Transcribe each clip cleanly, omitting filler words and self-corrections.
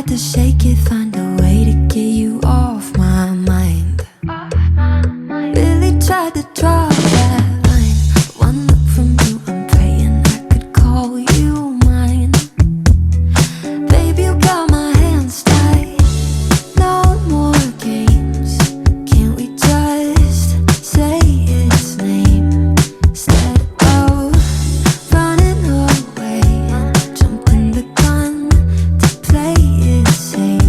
tried to shake it, find a way to get you off my mind. Really tried to draw that line. One look from you, I'm praying I could call you mine. Baby, you got my hands tied. No more games. Can't we just say its name instead of running away and jumping the gun to play it safe?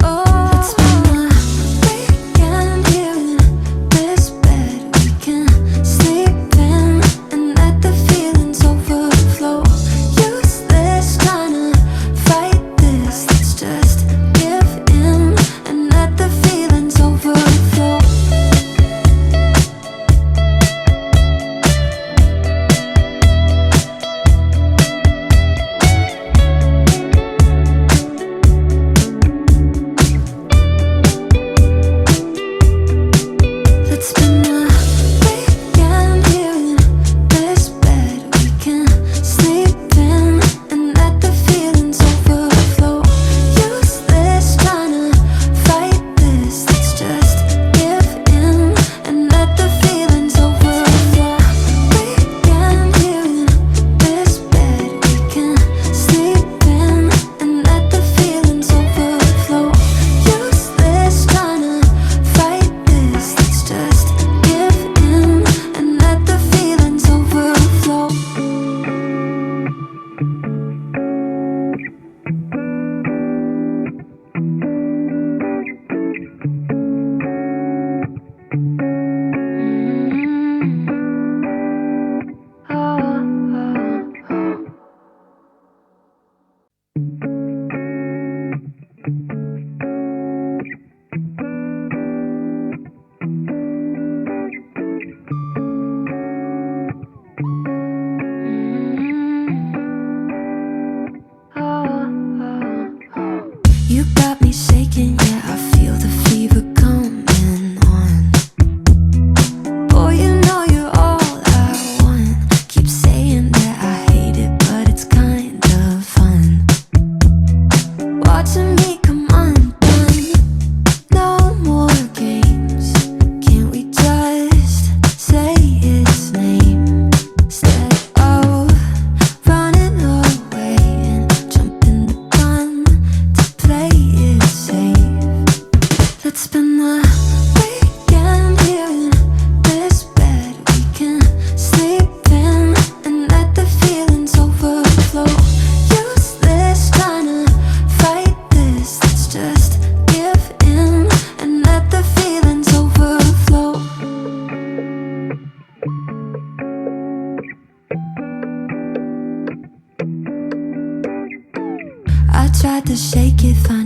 Oh, it's been a weekend here in this bed we can sleep in and let the feelings overflow. Useless trying to fight this. Let's just give in and let the feelings overflow. Let's spend a weekend here in this bed we can sleep in and let the feelings overflow. Useless trying to fight this. Let's just give in and let the feelings overflow. Weekend here in this bed we can sleep in and let the feelings overflow. Useless trying to fight this. Let's just give in and let the feelings overflow. You got me shaking, yeah, I feel the fever coming on. Boy, you know you're all I want. Keep saying that I hate it, but it's kind of fun. Watching me come undone. No more games. Can't we just say its name instead of running away and jumping the gun to play it safe? Let's spend the weekend here in this bed we can sleep in and let the feelings overflow. Useless trying to fight this. Let's just give in and let the feelings overflow. I tried to shake it, find